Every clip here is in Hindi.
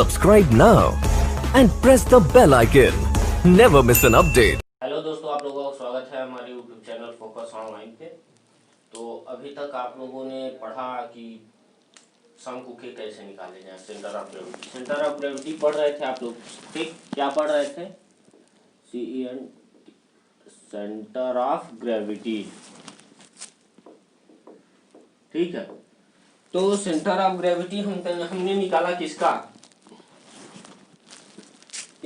Subscribe now and press the bell icon. Never miss an update. Hello दोस्तों, आप लोगों का स्वागत है हमारे यूट्यूब चैनल फोकस ऑनलाइन पे। तो अभी तक आप लोगों ने पढ़ा कि शंकु के कैसे निकाले जाए, centre of gravity. Centre of gravity पढ़ रहे थे आप लोग, ठीक? क्या पढ़ रहे थे? CEN, सेंटर ऑफ ग्रेविटी, ठीक है। तो सेंटर ऑफ ग्रेविटी हमने निकाला किसका?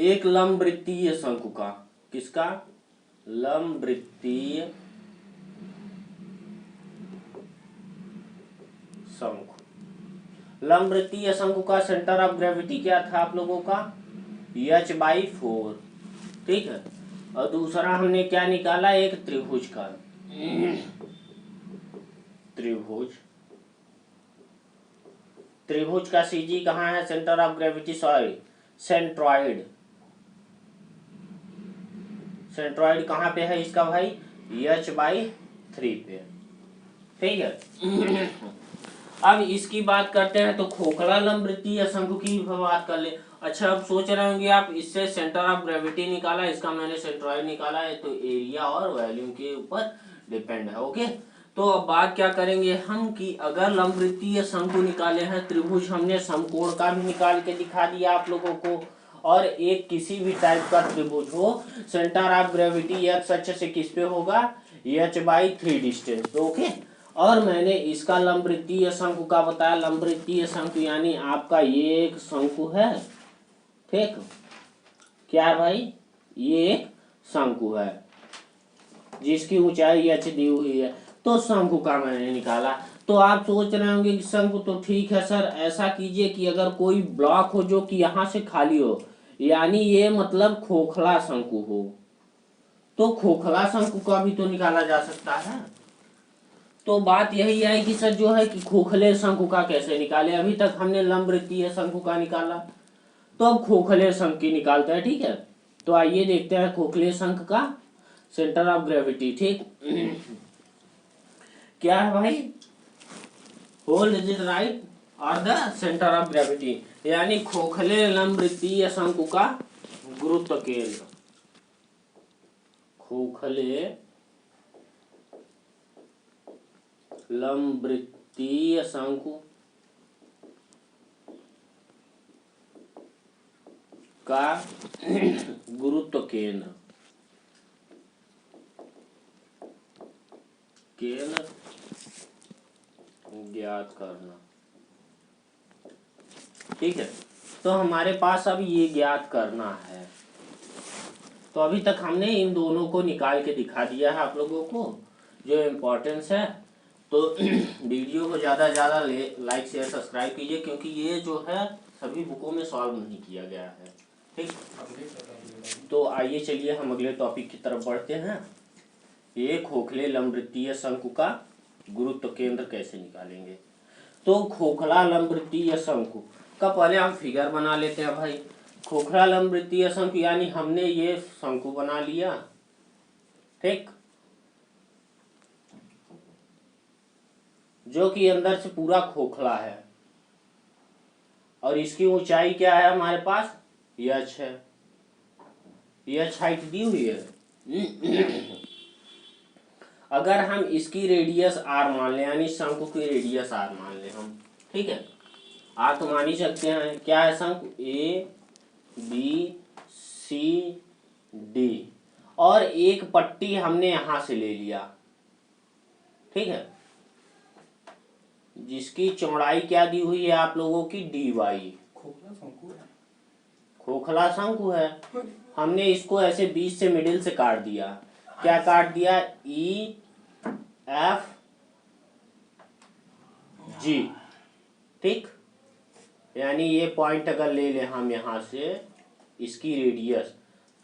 एक लंबवृत्तीय शंकु का। किसका? लंबवृत्तीय शंकु। लंबवृत्तीय शंकु का सेंटर ऑफ ग्रेविटी क्या था आप लोगों का? h/4, ठीक है। और दूसरा हमने क्या निकाला? एक त्रिभुज का। त्रिभुज का CG कहाँ है? Centre of gravity, sorry, centroid. Centroid कहाँ पे है इसका भाई? h/3 पे, ठीक है। अब इसकी बात करते हैं तो खोखला लंबवृत्तीय शंकु की बात कर ले। अच्छा, अब सोच रहे होंगे आप, इससे सेंटर ऑफ ग्रेविटी निकाला, इसका मैंने सेंट्रॉइड निकाला है, तो एरिया और वॉल्यूम के ऊपर डिपेंड है। ओके, तो अब बात क्या करेंगे हम कि अगर लंबवृत्तीय शंकु निकाले हैं, त्रिभुज हमने समकोण का भी निकाल के दिखा दिया आप लोगों को, और एक किसी भी टाइप का त्रिभुज हो, सेंटर ऑफ ग्रेविटी एक्स अक्ष से किस पे होगा? h/3 डिस्टेंस पे। ओके, और मैंने इसका लंबवृत्तीय शंकु का बताया। लंबवृत्तीय शंकु यानी आपका ये एक शंकु है, ठीक? क्या है भाई? ये एक शंकु है जिसकी ऊंचाई h दी हुई है। तो शंकु का मैंने निकाला। तो आप सोच रहे होंगे कि शंकु तो ठीक है सर, ऐसा कीजिए कि अगर कोई ब्लॉक हो जो कि यहाँ से खाली हो, यानी ये मतलब खोखला शंकु हो, तो खोखला शंकु का भी तो निकाला जा सकता है। तो बात यही है कि सर जो है कि खोखले शंकु का कैसे निकाले। अभी तक हमने लंबवृत्तीय शंकु का निकाला, तो अब खोखले शंकु की निकालते हैं, ठीक है। तो आइए देखते हैं खोखले शंकु का सेंटर ऑफ ग्रेविटी, ठीक? क्या है भाई? होल्ड इज इट राइट और द सेंटर ऑफ ग्रेविटी, यानी खोखले लंबवृत्तीय शंकु का गुरुत्व केंद्र। खोखले लंबवृत्तीय शंकु का गुरुत्व केंद्र ज्ञात करना, ठीक है। तो हमारे पास अब ये ज्ञात करना है। तो अभी तक हमने इन दोनों को निकाल के दिखा दिया है आप लोगों को, जो इम्पोर्टेंस है। तो वीडियो को ज़्यादा लाइक शेयर सब्सक्राइब कीजिए, क्योंकि ये जो है सभी बुकों में सॉल्व नहीं किया गया है, ठीक? तो आइए चलिए हम अगले टॉपिक की तरफ बढ़ते हैं। ये खोखले लंबवृत्तीय शंकु का गुरुत्व केंद्र कैसे निकालेंगे। तो खोखला लंबवृत्तीय शंकु का पहले हम फिगर बना लेते हैं भाई। खोखला लंबवृत्तीय शंकु यानी हमने ये शंकु बना लिया, ठीक, जो कि अंदर से पूरा खोखला है, और इसकी ऊंचाई क्या है हमारे पास? h है। h हाइट दी हुई है। अगर हम इसकी रेडियस r मान लें, यानी शंकु की रेडियस r मान लें हम, ठीक है। r तो मान ही सकते हैं। क्या है शंकु? ABCD, और एक पट्टी हमने यहां से ले लिया, ठीक है, जिसकी चौड़ाई क्या दी हुई है आप लोगों की? dy। खोखला शंकु है। हमने इसको ऐसे बीच से मिडिल से काट दिया। क्या काट दिया? EFG, ठीक। यानी ये पॉइंट अगर ले लें हम यहाँ से इसकी रेडियस,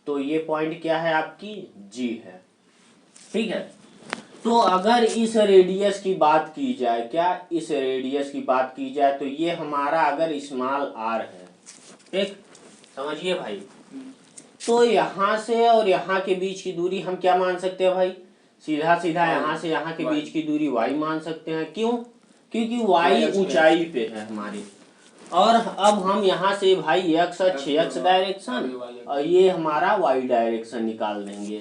तो ये पॉइंट क्या है आपकी? G है, ठीक है। तो अगर इस रेडियस की बात की जाए, क्या इस रेडियस की बात की जाए, तो ये हमारा अगर स्मॉल r है, ठीक, समझिए भाई। तो यहाँ से और यहाँ के बीच की दूरी हम क्या मान सकते हैं भाई? सीधा सीधा यहाँ से यहाँ के बीच की दूरी y मान सकते हैं। क्यों? क्योंकि y ऊंचाई पे है हमारी, और अब हम यहाँ से भाई x अक्ष x डायरेक्शन और ये हमारा y डायरेक्शन निकाल देंगे।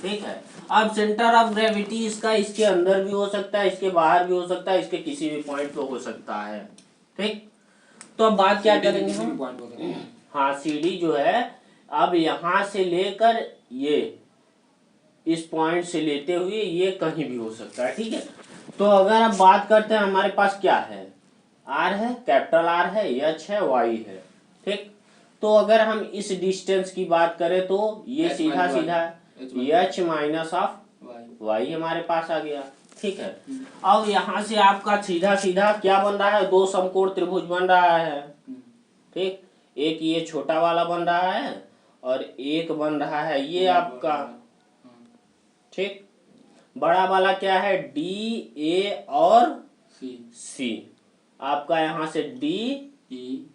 ठीक है, अब सेंटर ऑफ ग्रेविटी इसका इसके अंदर भी हो सकता है, इसके बाहर भी हो सकता है, इसके किसी भी पॉइंट पे हो सकता है। ठीक, तो अब बात क्या करेंगे हम, हाँ CD जो है अब यहाँ से लेकर ये इस पॉइंट से लेते हुए ये कहीं भी हो सकता है। ठीक है, तो अगर अब बात करते हैं हमारे पास क्या है, R है, कैपिटल R है, H है, Y है। ठीक, तो अगर हम इस डिस्टेंस की बात करें तो ये सीधा सीधा H माइनस ऑफ Y हमारे पास आ गया। ठीक है, अब यहाँ से आपका सीधा सीधा क्या बन रहा है, दो समकोण त्रिभुज बन रहा है। ठीक, एक ये छोटा वाला बन रहा है और एक बन रहा है ये आपका। ठीक, बड़ा वाला क्या है, DA और C आपका यहाँ से DGE।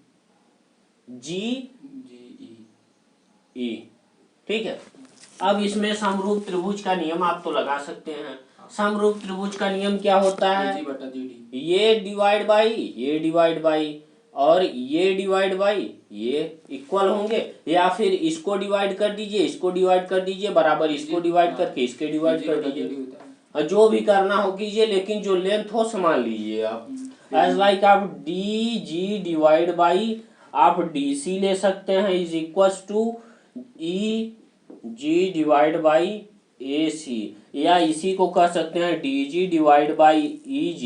ठीक है, अब इसमें समरूप त्रिभुज का नियम आप तो लगा सकते हैं। समरूप त्रिभुज का नियम क्या होता है, ये डिवाइड बाई ये डिवाइड बाई और ये डिवाइड बाई ये इक्वल होंगे, या फिर इसको डिवाइड कर दीजिए, इसको डिवाइड कर दीजिए, बराबर इसको डिवाइड करके इसके डिवाइड कर दीजिए, जो भी करना हो कीजिए, लेकिन जो लेंथ हो समान लीजिए आप। एज लाइक आप DG डिवाइड बाई आप DC ले सकते हैं is equal to EG divide by AC, या इसी को कर सकते हैं DG divide by EG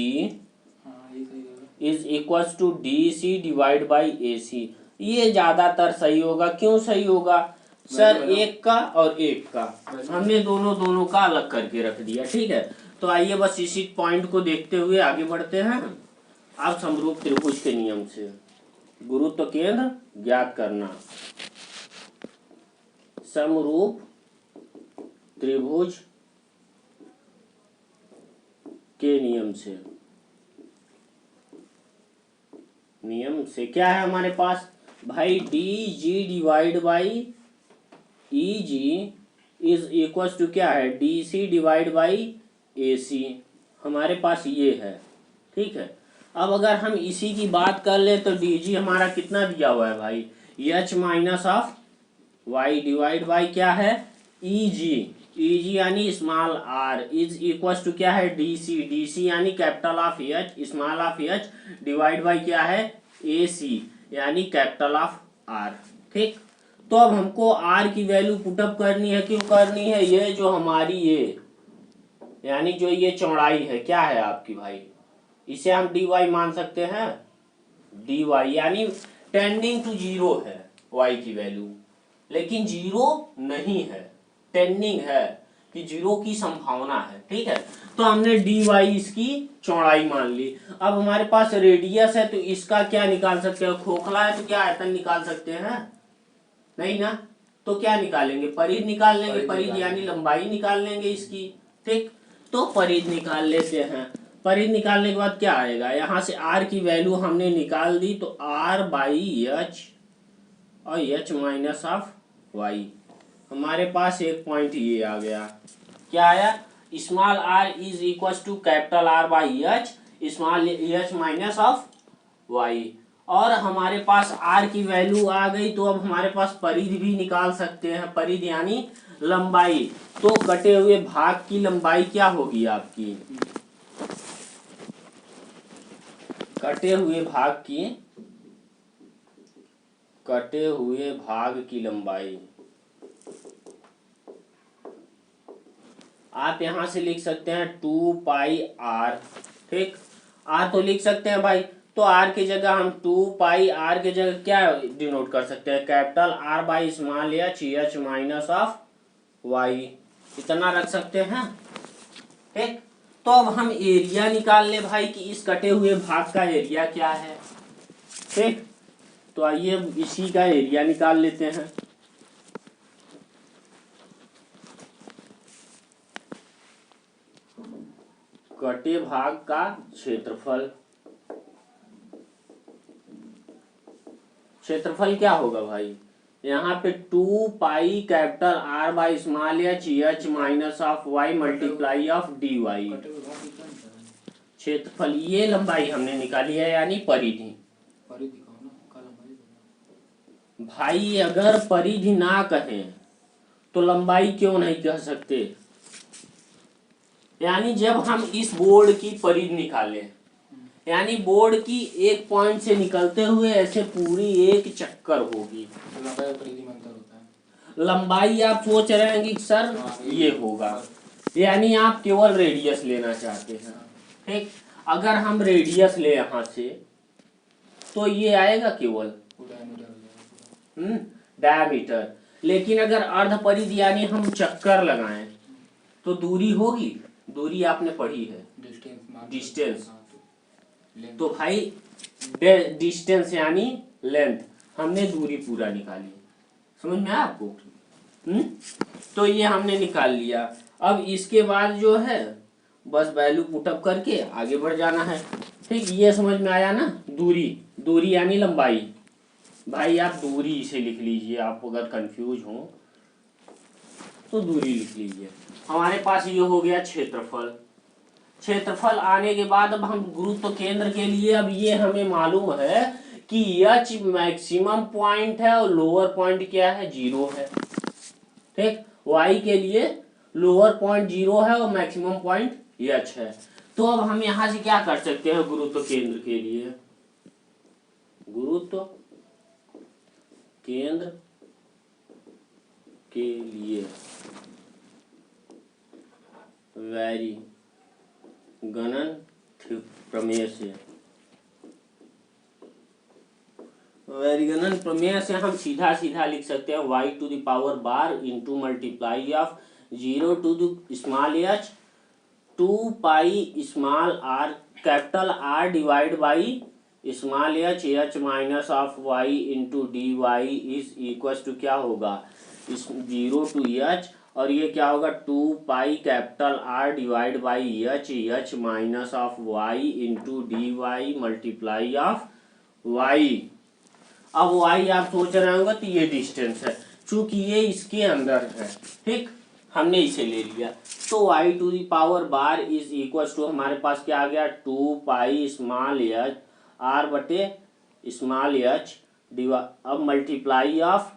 is equal to DC divide by AC। ये ज्यादातर सही होगा। क्यों सही होगा सर, एक का और एक का हमने दोनों का अलग करके रख दिया। ठीक है, तो आइए बस इसी पॉइंट को देखते हुए आगे बढ़ते हैं। अब समरूप त्रिभुज के नियम से गुरुत्व केंद्र ज्ञात करना। समरूप त्रिभुज के नियम से क्या है हमारे पास भाई, DG divide by EG is equal to क्या है, DC डिवाइड बाई AC हमारे पास ये है। ठीक है, अब अगर हम इसी की बात कर ले तो DG हमारा कितना दिया हुआ है भाई, H minus of Y divide by क्या है EG यानी small r is equal to क्या है DC यानी capital of H small of H divide by क्या है AC यानी कैपिटल ऑफ R। ठीक, तो अब हमको R की वैल्यू पुटअप करनी है। क्यों करनी है, ये जो हमारी ये यानी जो ये चौड़ाई है क्या है आपकी भाई, इसे हम dy मान सकते हैं, dy यानी टेंडिंग टू 0 है y की वैल्यू, लेकिन 0 नहीं है, टेंडिंग है कि 0 की संभावना है। ठीक है, तो हमने dy इसकी चौड़ाई मान ली। अब हमारे पास रेडियस है तो इसका क्या निकाल सकते हैं, खोखला है तो क्या आयतन निकाल सकते हैं, नहीं ना, तो क्या निकालेंगे, परिध निकाल लेंगे, परिध यानी लंबाई निकाल लेंगे इसकी। ठीक, तो परिध निकाल लेते हैं। परिध निकालने के बाद क्या आएगा, यहाँ से r की वैल्यू हमने निकाल दी तो r बाई H और H माइनस ऑफ Y हमारे पास एक पॉइंट ये आ गया। क्या आया, small r is equal to capital R by H small H minus of Y, और हमारे पास r की वैल्यू आ गई तो अब हमारे पास परिध भी निकाल सकते हैं। परिध यानी लंबाई, तो कटे हुए भाग की लंबाई क्या होगी आपकी, कटे हुए भाग की लंबाई आप यहां से लिख सकते हैं 2 पाई r। ठीक, r तो लिख सकते हैं भाई, तो r की जगह हम 2 पाई r की जगह क्या डिनोट कर सकते हैं, capital R by small H minus of Y इतना रख सकते हैं। ठीक, तो अब हम एरिया निकाल ले भाई कि इस कटे हुए भाग का एरिया क्या है। ठीक, तो आइए इसी का एरिया निकाल लेते हैं। कटे भाग का क्षेत्रफल क्या होगा भाई, यहाँ पे 2 pi capital R by small H minus of Y multiply of dy क्षेत्रफल। ये लंबाई हमने निकाली है यानी परिधि। भाई अगर परिधि ना कहें तो लंबाई क्यों नहीं कह सकते। यानी जब हम इस बोर्ड की परिधि निकालें, यानी बोर्ड की एक पॉइंट से निकलते हुए ऐसे पूरी एक चक्कर होगी, लंबाई और परिधि में अंतर होता है। लंबाई आप सोच रहे हैं कि सर ये होगा, यानी आप केवल रेडियस लेना चाहते हैं। ठीक, अगर हम रेडियस ले यहाँ से तो ये आएगा केवल डायमीटर। लेकिन अगर अर्ध परिधि यानी हम चक्कर लगाएं तो दूरी होगी, दूरी आपने पढ़ी है डिस्टेंस। तो भाई डिस्टेंस यानी लेंथ, हमने दूरी पूरा निकाली, समझ में आया आपको। तो ये हमने निकाल लिया। अब इसके बाद जो है बस वैल्यू पुटअप करके आगे बढ़ जाना है। ठीक, ये समझ में आया ना। दूरी, दूरी यानी लंबाई। भाई आप दूरी इसे लिख लीजिए, आप अगर कंफ्यूज हो तो दूरी लिख लीजिए। हमारे पास ये हो गया क्षेत्रफल। क्षेत्रफल आने के बाद अब हम गुरुत्व केंद्र के लिए, अब ये हमें मालूम है कि एच मैक्सिमम पॉइंट है और लोअर पॉइंट क्या है, 0 है। ठीक, वाई के लिए लोअर पॉइंट 0 है और मैक्सिमम पॉइंट एच है। तो अब हम यहां से क्या कर सकते हैं गुरुत्व केंद्र के लिए, गुरुत्व केंद्र के लिए वैरी गणन प्रमेय से, वैरीगणन प्रमेय से हम सीधा सीधा लिख सकते हैं y to the power bar into multiply of 0 to the small H 2 pi small R capital R divide by small H H minus of Y into D Y is equal to क्या होगा 0 टू एच, और ये क्या होगा 2 pi capital R divide by H H minus of Y into D Y multiply of Y. अब वाई आप सोच रहे होंगे तो ये डिस्टेंस है, चूंकि ये इसके अंदर है। ठीक, हमने इसे ले लिया तो Y to the power bar is equal to हमारे पास क्या आ गया 2 पाई स्मॉल एच आर बटे स्मॉल एच डिवा, अब मल्टीप्लाई ऑफ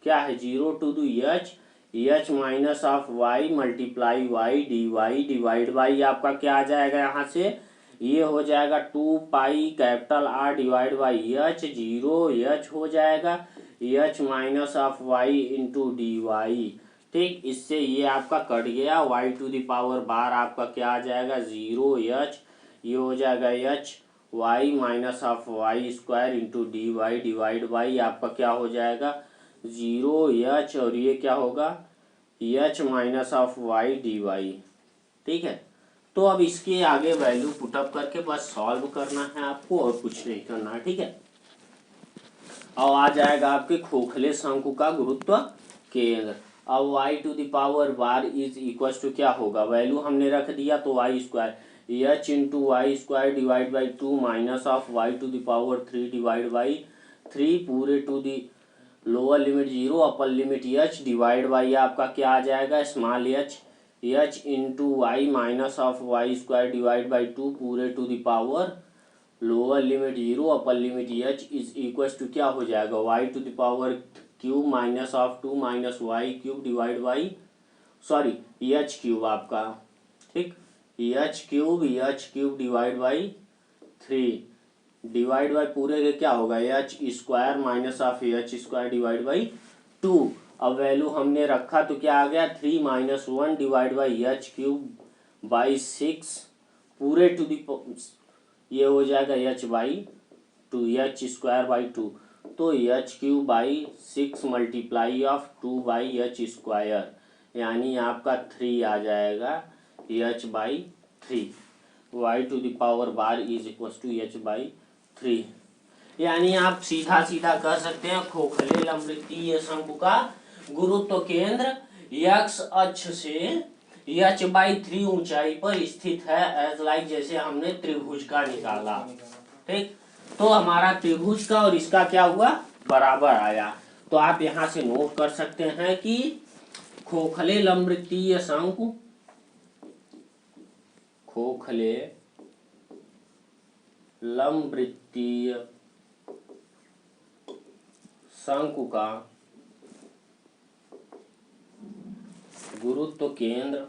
क्या है 0 to the H H minus of Y multiply Y D Y divide by आपका क्या आ जाएगा यहाँ से, ये हो जाएगा 2 pi capital R divide by H, 0 H हो जाएगा H minus of Y into D Y. ठीक, इससे ये आपका कट गया, Y to the power bar आपका क्या आ जाएगा 0 एच, ये हो जाएगा H Y minus of Y square into D Y divide by आपका क्या हो जाएगा 0 एच, और ये क्या होगा H minus of Y D Y. ठीक है, तो अब इसके आगे वैल्यू पुटअप करके बस सॉल्व करना है आपको और कुछ नहीं करना है। ठीक है, और आ जाएगा आपके खोखले शंकु का गुरुत्व केंद्र। अब y to the power bar is equal to क्या होगा, वैल्यू हमने रख दिया तो Y square H into Y square divide by 2 minus of Y to the power 3 divide by 3 पूरे to the lower limit 0 upper limit H divide by आपका क्या आ जाएगा small H H into Y minus of Y square divide by 2 पूरे to the power lower limit 0 upper limit H is equal to क्या हो जाएगा Y to the power cube minus of 2 minus Y cube divide by sorry H cube आपका। ठीक, H cube divide by 3 divide by पूरे के क्या होगा H square minus of H square divide by 2। अब वैल्यू हमने रखा तो क्या आ गया 3 minus 1 divide by H cube by 6 पूरे टू दी, ये हो जाएगा H by 2 H square by 2, तो H cube by 6 multiply of 2 by H square, यानी आपका 3 आ जाएगा H by 3। Y to the power bar is equal to H by 3। यानी आप सीधा सीधा कर सकते हैं खोखले लंबवृत्तीय शंकु का गुरुत्व केंद्र एक्स अक्ष से एच बाई 3 ऊंचाई पर स्थित है, एज लाइक जैसे हमने त्रिभुज का निकाला। ठीक, तो हमारा त्रिभुज का और इसका क्या हुआ बराबर आया। तो आप यहां से नोट कर सकते हैं कि खोखले लंबवृत्तीय शंकु, खोखले लंबवृत्तीय शंकु का गुरुत्व केंद्र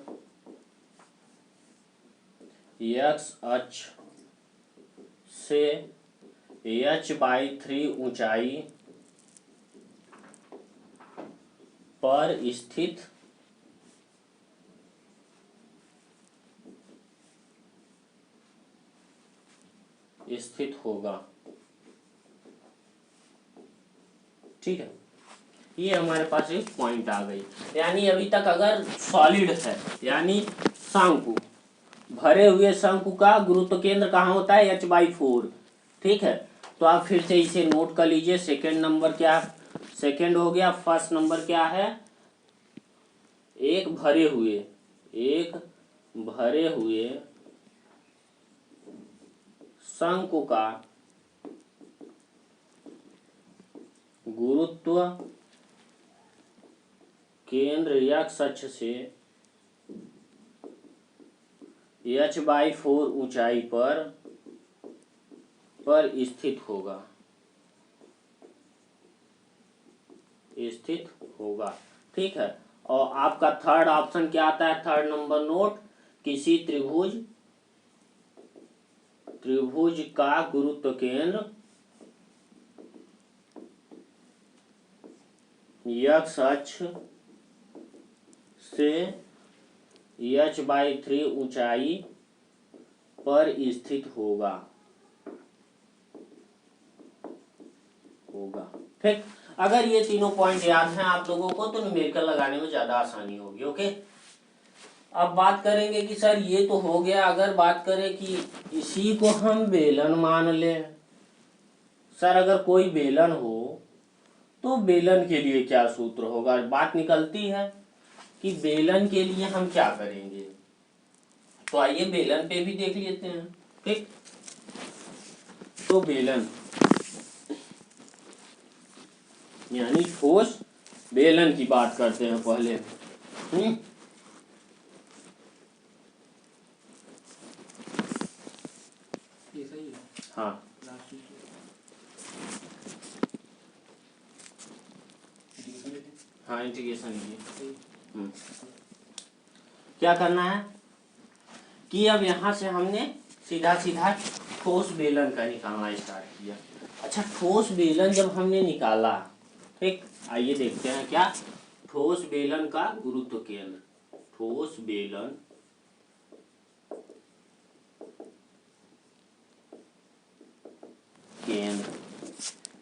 x अक्ष से h/3 ऊंचाई पर स्थित होगा। ठीक है, ये हमारे पास एक पॉइंट आ गई। यानी अभी तक अगर सॉलिड है, यानी शंकु, भरे हुए शंकु का गुरुत्व केंद्र कहाँ होता है, h/4। ठीक है, तो आप फिर से इसे नोट कर लीजिए। सेकेंड नंबर क्या, सेकेंड हो गया। फर्स्ट नंबर क्या है, एक भरे हुए शंकु का गुरुत्व केंद्र x अक्ष से h/4 ऊंचाई पर स्थित होगा। ठीक है, और आपका थर्ड ऑप्शन क्या आता है, थर्ड नंबर नोट, किसी त्रिभुज का गुरुत्व केंद्र x अक्ष से h/3 ऊंचाई पर स्थित होगा। ठीक, अगर ये तीनों पॉइंट याद हैं आप लोगों को तो न्यूमेरिकल लगाने में ज्यादा आसानी होगी। ओके, अब बात करेंगे कि सर ये तो हो गया, अगर बात करें कि इसी को हम बेलन मान लें। सर अगर कोई बेलन हो तो बेलन के लिए क्या सूत्र होगा, बात निकलती है कि बेलन के लिए हम क्या करेंगे। तो आइए बेलन पे भी देख लेते हैं। ठीक, तो बेलन यानी ठोस बेलन की बात करते हैं पहले। ये सही है। हाँ, हाँ इंटीग्रेशन लीजिए। क्या करना है कि अब यहाँ से हमने सीधा सीधा ठोस बेलन का निकालना स्टार्ट किया। अच्छा, ठोस बेलन जब हमने निकाला, ठीक, आइए देखते हैं क्या, ठोस बेलन का गुरुत्व केंद्र, ठोस बेलन केंद्र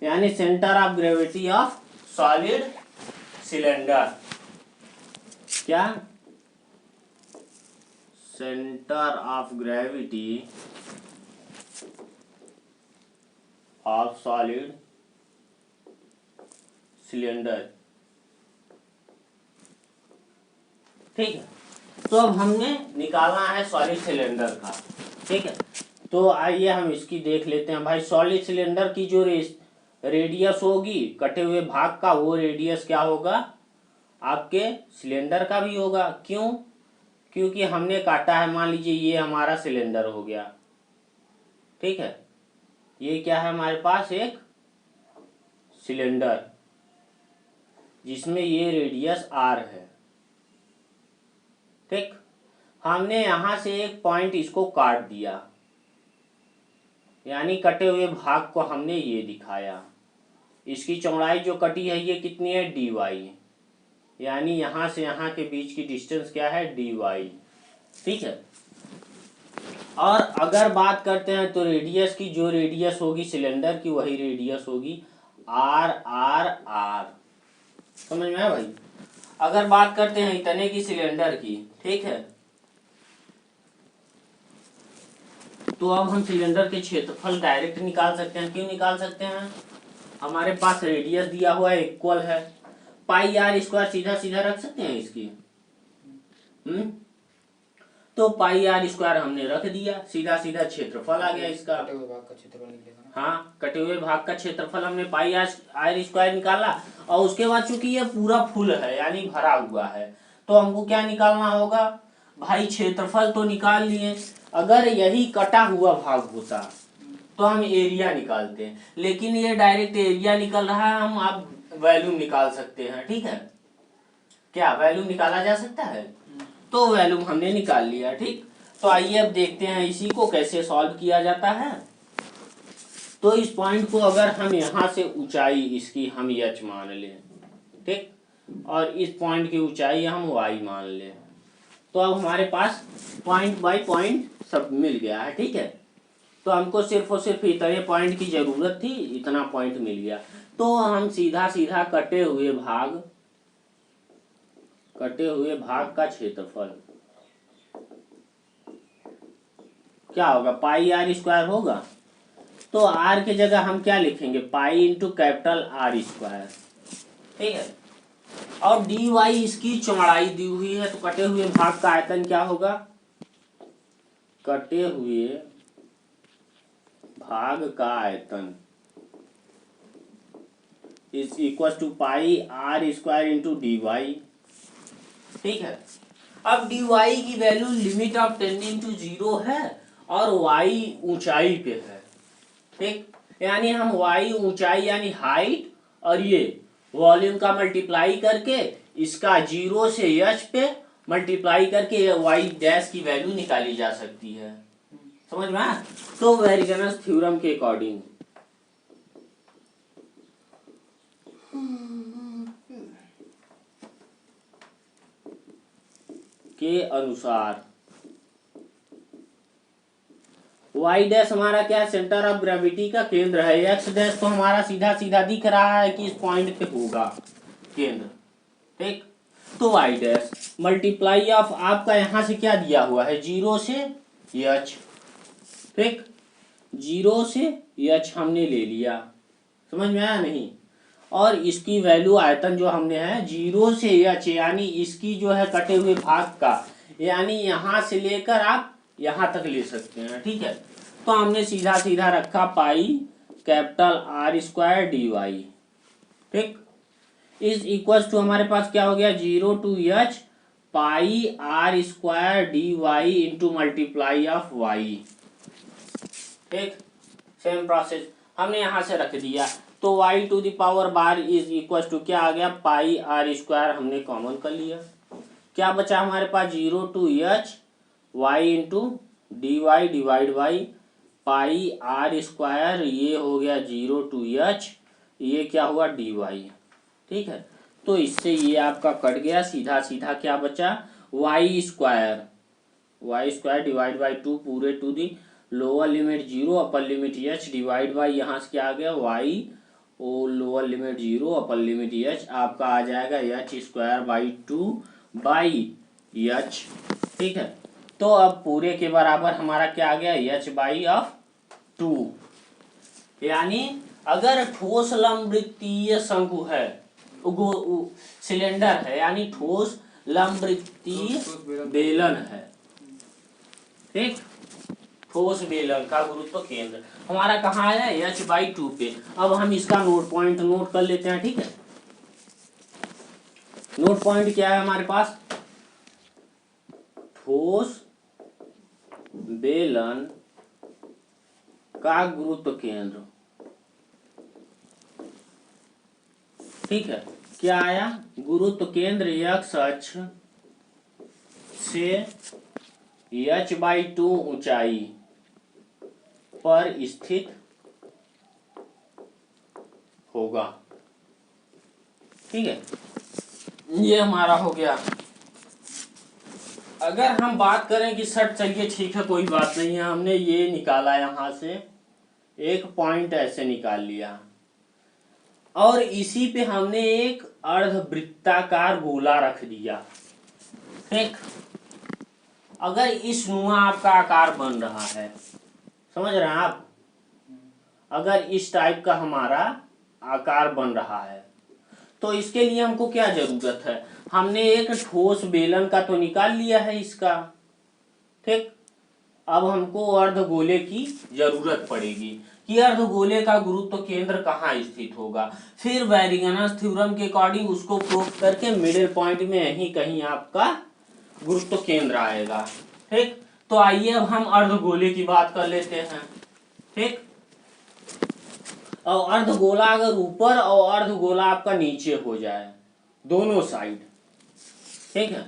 यानी centre of gravity of solid cylinder. क्या, centre of gravity of solid cylinder. ठीक है, तो अब हमने निकालना है सॉलिड सिलेंडर का। ठीक है, तो आइए हम इसकी देख लेते हैं भाई। सॉलिड सिलेंडर की जो रेडियस होगी कटे हुए भाग का, वो रेडियस क्या होगा, आपके सिलेंडर का भी होगा। क्यों, क्योंकि हमने काटा है, मान लीजिए ये हमारा सिलेंडर हो गया। ठीक है, ये क्या है हमारे पास, एक सिलेंडर जिसमें ये रेडियस r है। ठीक, हमने यहां से एक पॉइंट इसको काट दिया, यानी कटे हुए भाग को हमने ये दिखाया। इसकी चौड़ाई जो कटी है ये कितनी है, dy, यानी यहां से यहां के बीच की डिस्टेंस क्या है, dy। ठीक है, और अगर बात करते हैं तो रेडियस की, जो रेडियस होगी सिलेंडर की वही रेडियस होगी r। समझ में आया भाई। अगर बात करते हैं इतने की सिलेंडर की, ठीक है, तो अब हम सिलेंडर के क्षेत्रफल डायरेक्ट निकाल सकते हैं। क्यों निकाल सकते हैं, हमारे पास रेडियस दिया हुआ है, इक्वल है πr², सीधा सीधा रख सकते हैं इसकी। तो πr² हमने रख दिया, सीधा सीधा क्षेत्रफल आ गया इसका। कटे हुए भाग का क्षेत्रफल निकलेगा ना। हाँ, कटे हुए भाग का क्षेत्रफल हमने πr² निकाला, और उसके बाद चूंकि ये पूरा फुल है यानी भरा हुआ है, तो हमको क्या निकालना होगा भाई, क्षेत्रफल तो निकाल लिए। अगर यही कटा हुआ भाग होता तो हम एरिया निकालते हैं, लेकिन ये डायरेक्ट एरिया निकल रहा है। हम आप वैल्यू निकाल सकते हैं। ठीक है, क्या वैल्यू निकाला जा सकता है? तो वैल्यू हमने निकाल लिया। ठीक, तो आइए अब देखते हैं इसी को कैसे सॉल्व किया जाता है। तो इस पॉइंट को अगर हम यहाँ से ऊंचाई इसकी हम h मान लें, ठीक, और इस पॉइंट की ऊंचाई हम y मान लें, तो अब हमारे पास पॉइंट बाय पॉइंट सब मिल गया है। ठीक है, तो हमको सिर्फ और सिर्फ इतने पॉइंट की जरूरत थी, इतना पॉइंट मिल गया। तो हम सीधा सीधा कटे हुए भाग का क्षेत्रफल क्या होगा? पाई आर स्क्वायर होगा। तो आर की जगह हम क्या लिखेंगे? पाई इंटू कैपिटल आर स्क्वायर। ठीक है, और डी वाई इसकी चौड़ाई दी हुई है, तो कटे हुए भाग का आयतन क्या होगा? कटे हुए भाग का आयतन is equal to pi R square into D Y. ठीक है, अब डी वाई की value limit of tending to 0 है और y ऊंचाई पे है। ठीक, यानी हम y ऊंचाई यानी हाइट और ये वॉल्यूम का मल्टीप्लाई करके इसका 0 से h पे मल्टीप्लाई करके y डैश की वैल्यू निकाली जा सकती है। समझ में आया? तो वेरिगनस थ्योरम के अकॉर्डिंग के अनुसार y डैश हमारा क्या? सेंटर ऑफ ग्रेविटी का केंद्र है। x डैश तो हमारा सीधा सीधा दिख रहा है कि इस पॉइंट पे होगा केंद्र। ठीक, तो y डैश मल्टीप्लाई ऑफ आपका यहाँ से क्या दिया हुआ है? 0 से h। ठीक, 0 से h हमने ले लिया। समझ में आया नहीं? और इसकी वैल्यू आयतन जो हमने है 0 से h, यानी इसकी जो है कटे हुए भाग का, यानी यहाँ से लेकर आप यहाँ तक ले सकते हैं। ठीक है, तो हमने सीधा सीधा रखा pi capital R square D Y. ठीक, इज इक्वल टू हमारे पास क्या हो गया? 0 to h pi R square D Y into multiply of Y. ठीक, सेम प्रोसेस हमने यहाँ से रख दिया। तो y to the power bar is equal to क्या आ गया? पाई आर स्क्वायर हमने कॉमन कर लिया। क्या बचा हमारे पास? 0 to h Y into D Y divide by pi R square, ये हो गया 0 टू h, ये क्या हुआ? D Y. ठीक है, तो इससे ये आपका कट गया। सीधा सीधा क्या बचा? वाई स्क्वायर डिवाइड बाई 2 पूरे to the lower limit 0 upper limit h divide by यहाँ से क्या आ गया? y ओ lower limit 0 upper limit h, आपका आ जाएगा h square by 2 by h। ठीक है, तो अब पूरे के बराबर हमारा क्या आ गया? h by of 2। यानी अगर ठोस लंबवृत्तीय शंकु है, सिलेंडर है, यानी ठोस लंबवृत्तीय बेलन है। ठीक, ठोस बेलन का गुरुत्व केंद्र हमारा कहाँ है? h बाई 2 पे। अब हम इसका नोट पॉइंट नोट कर लेते हैं। ठीक है, नोट पॉइंट क्या है हमारे पास? ठोस बेलन का गुरुत्व केंद्र। ठीक है, क्या आया? गुरुत्व केंद्र x अक्ष से h बाई 2 ऊंचाई पर स्थित होगा। ठीक है, ये हमारा हो गया। अगर हम बात करें कि सर चलिए ठीक है कोई बात नहीं है, हमने ये निकाला, यहाँ से एक पॉइंट ऐसे निकाल लिया और इसी पे हमने एक अर्धवृत्ताकार गोला रख दिया। ठीक, अगर इस नुमा आपका आकार बन रहा है, समझ रहे हैं आप? अगर इस टाइप का हमारा आकार बन रहा है, तो इसके लिए हमको क्या जरूरत है? हमने एक ठोस बेलन का तो निकाल लिया है इसका। ठीक, अब हमको अर्धगोले की जरूरत पड़ेगी कि अर्धगोले का गुरुत्व केंद्र कहाँ स्थित होगा। फिर वेरिगनस थ्योरम के अकॉर्डिंग उसको प्रूव करके मिडिल पॉइंट में यहीं कहीं आपका गुरुत्व केंद्र आएगा। ठीक, तो आइए अब हम अर्धगोले की बात कर लेते हैं। ठीक, और अर्धगोला अगर ऊपर और अर्धगोला आपका नीचे हो जाए दोनों साइड, ठीक है।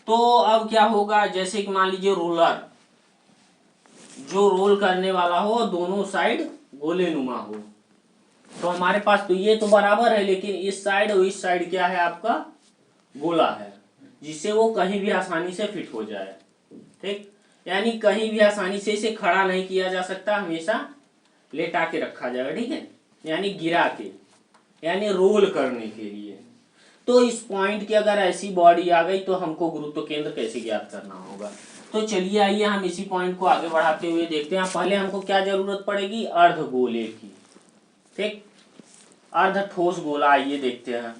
तो अब क्या होगा, जैसे कि मान लीजिए रोलर जो रोल करने वाला हो दोनों साइड गोले नुमा हो, तो हमारे पास तो ये तो बराबर है, लेकिन इस साइड और इस साइड क्या है आपका गोला है, जिससे वो कहीं भी आसानी से फिट हो जाए, ठीक। यानी कहीं भी आसानी से इसे खड़ा नहीं किया जा सकता, हमेशा लेटा के रखा जाएगा, ठीक है, यानी गिरा के, यानी रोल करने के लिए। तो इस पॉइंट की अगर ऐसी बॉडी आ गई तो हमको गुरुत्व केंद्र कैसे ज्ञात करना होगा। तो चलिए आइए हम इसी पॉइंट को आगे बढ़ाते हुए देखते हैं। पहले हमको क्या जरूरत पड़ेगी, अर्धगोले की, ठीक, अर्ध ठोस गोला। आइए देखते हैं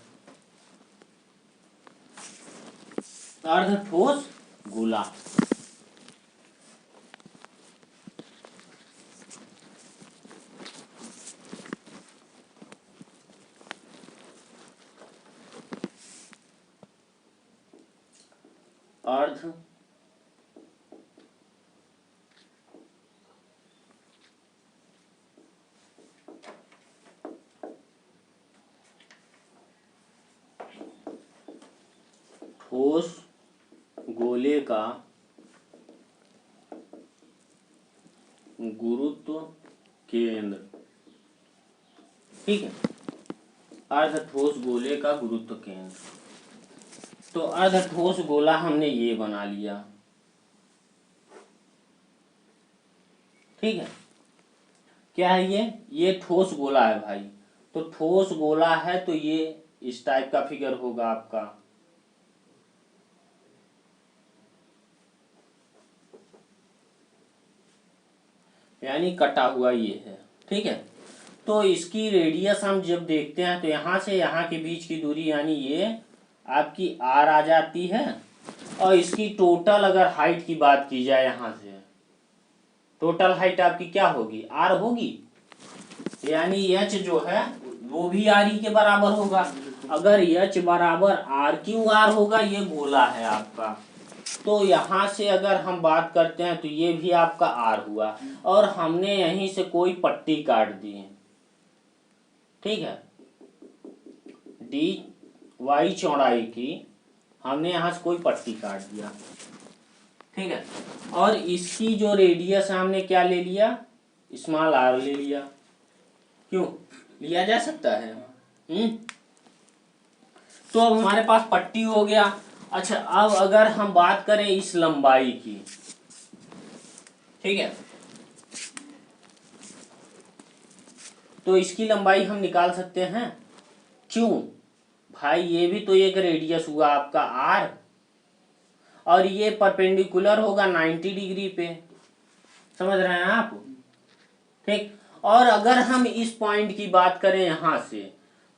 अर्ध ठोस गोला। अर्ध ठोस गोले का गुरुत्व केंद्र, ठीक है, अर्ध ठोस गोले का गुरुत्व केंद्र। तो अर्ध ठोस गोला हमने ये बना लिया, ठीक है। क्या है ये ठोस गोला है भाई। तो ठोस गोला है तो ये इस टाइप का फिगर होगा आपका, यानी कटा हुआ ये है, ठीक है। तो इसकी रेडियस हम जब देखते हैं तो यहाँ से यहाँ के बीच की दूरी यानी ये आपकी आर आ जाती है, और इसकी टोटल अगर हाइट की बात की जाए यहाँ से, टोटल हाइट आपकी क्या होगी, आर होगी, यानी एच जो है वो भी आर ही के बराबर होगा। अगर एच बराबर आर क्यू आर होगा, ये गोला है आपका, तो यहाँ से अगर हम बात करते हैं तो ये भी आपका आर हुआ, और हमने यहीं से कोई पट्टी काट दी, ठीक है, डी वाई चौड़ाई की हमने यहाँ से कोई पट्टी काट दिया, ठीक है। और इसकी जो रेडियस है हमने क्या ले लिया, स्मॉल आर ले लिया। क्यों लिया जा सकता है, तो अब हमारे पास पट्टी हो गया। अच्छा, अब अगर हम बात करें इस लंबाई की, ठीक है, तो इसकी लंबाई हम निकाल सकते हैं। क्यों भाई, ये भी तो एक रेडियस हुआ आपका आर, और ये परपेंडिकुलर होगा 90 डिग्री पे, समझ रहे हैं आप, ठीक। और अगर हम इस पॉइंट की बात करें यहां से,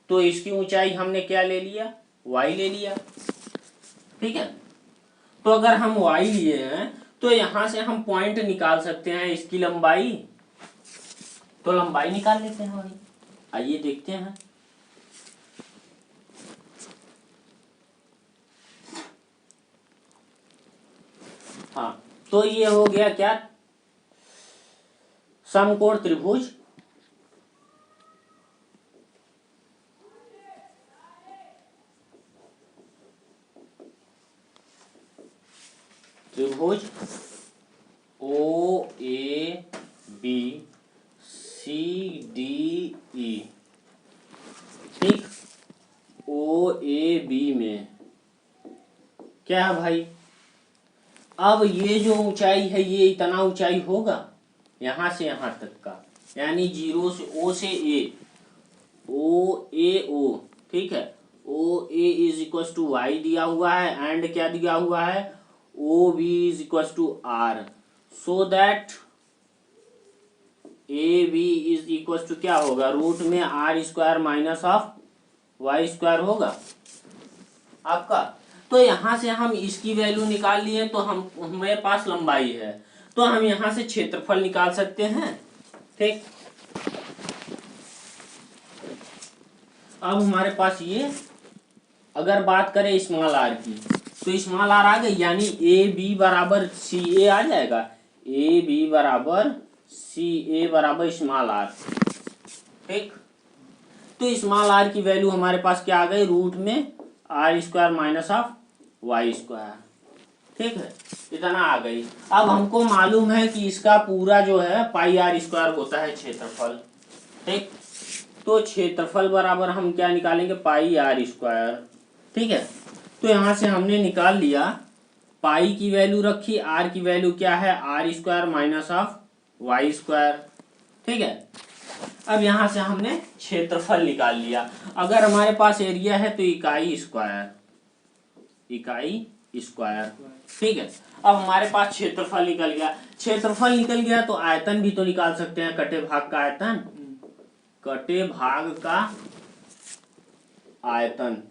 तो इसकी ऊंचाई हमने क्या ले लिया, y ले लिया, ठीक है। तो अगर हम y लिए हैं तो यहां से हम पॉइंट निकाल सकते हैं इसकी लंबाई, तो लंबाई निकाल लेते हैं भाई। आइए देखते हैं। हाँ, तो ये हो गया क्या, समकोण त्रिभुज, त्रिभुज ओ A B C D E, ठीक। ओ ए बी में क्या है भाई, अब ये जो ऊंचाई है ये इतना ऊंचाई होगा यहां से यहां तक का, यानी 0 से ओ से ए, ओ ए ओ, ठीक है। O A is equal to Y दिया हुआ है, एंड क्या दिया हुआ है, O B is equal to R, so that A B is equal to क्या होगा, रूट में R square minus of Y square होगा आपका। तो यहां से हम इसकी वैल्यू निकाल लिए, तो हम हमारे पास लंबाई है, तो हम यहां से क्षेत्रफल निकाल सकते हैं, ठीक। अब हमारे पास ये अगर बात करें स्मॉल आर की, तो स्मॉल आर आ गई, यानी ए बी बराबर सी ए आ जाएगा, ए बी बराबर सी ए बराबर स्मॉल आर, ठीक। तो स्मॉल आर की वैल्यू हमारे पास क्या आ गई, रूट में R square minus of Y square, ठीक है, इतना आ गई। अब हमको मालूम है कि इसका पूरा जो है पाई आर स्क्वायर होता है क्षेत्रफल, ठीक। तो क्षेत्रफल बराबर हम क्या निकालेंगे, पाई आर स्क्वायर, ठीक है। तो यहाँ से हमने निकाल लिया, पाई की वैल्यू रखी, आर की वैल्यू क्या है, R square minus of Y square, ठीक है। अब यहाँ से हमने क्षेत्रफल निकाल लिया। अगर हमारे पास एरिया है तो इकाई स्क्वायर, इकाई स्क्वायर, ठीक है। अब हमारे पास क्षेत्रफल निकल गया, क्षेत्रफल निकल गया तो आयतन भी तो निकाल सकते हैं, कटे भाग का आयतन, कटे भाग का आयतन।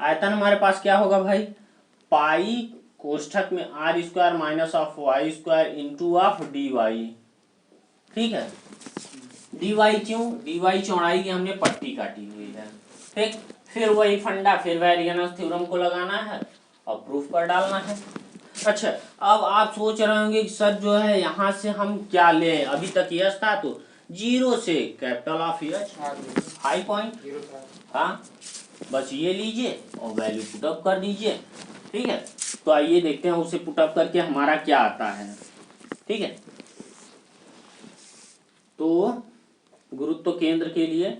आयतन हमारे पास क्या होगा भाई, पाई कोष्ठक में R square minus of Y square into of D Y, ठीक है। डी वाई क्यों, डी वाई चौड़ाई की हमने पट्टी काटी हुई है, ठीक। फिर वही फंडा, फिर वेरिएंस थ्योरम को लगाना है और प्रूफ कर डालना है। अच्छा, अब आप सोच रहे होंगे कि सर जो है यहाँ से हम क्या लें, अभी तक यच था तो जीरो से capital of H high point, हाँ बस ये लीजिए और वैल्यू पुटअप कर दीजिए, ठीक है। तो आइए देखते हैं उसे पुटअप करके हमारा क्या आता है, ठीक है। तो गुरुत्व केंद्र के लिए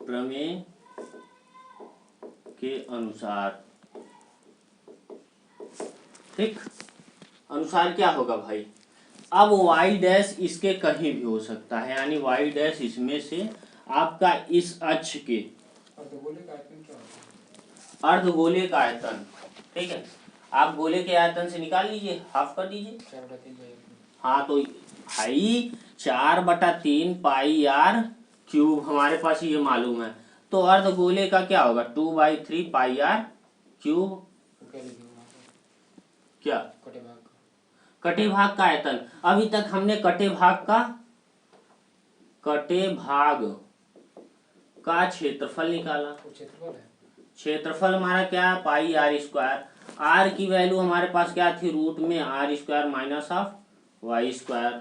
प्रमेय के अनुसार, ठीक, अनुसार क्या होगा भाई, अब y डैश इसके कहीं भी हो सकता है, यानी y डैश इसमें से आपका इस अक्ष के अर्धगोले का आयतन, ठीक है। आप गोले के आयतन से निकाल लीजिए, हाफ कर दीजिए, हाँ तो भाई 4/3 पाई आर क्यूब हमारे पास ये मालूम है, तो अर्धगोले का क्या होगा, 2/3 पाई आर क्यूब, क्या कटे भाग का आयतन। अभी तक हमने कटे भाग का क्षेत्रफल निकाला, क्षेत्रफल हमारा क्या है, पाई आर स्क्वायर। आर की वैल्यू हमारे पास क्या थी, रूट में R square minus of Y square,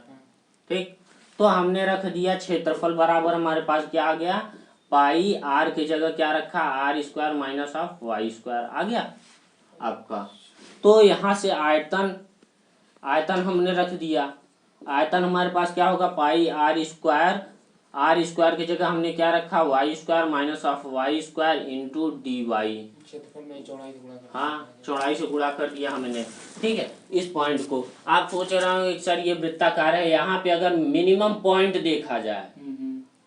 ठीक। तो हमने रख दिया क्षेत्रफल बराबर हमारे पास क्या आ गया, पाई आर की जगह क्या रखा, R square minus of Y square आ गया आपका। तो यहाँ से आयतन हमने रख दिया, आयतन हमारे पास क्या होगा, पाई आर स्क्वायर की जगह हमने क्या रखा, Y square minus of Y square into D Y, हाँ चौड़ाई से गुणा कर दिया हमने, ठीक है। इस पॉइंट को आप सोच रहे हो सर ये वृत्ताकार है, यहाँ पे अगर मिनिमम पॉइंट देखा जाए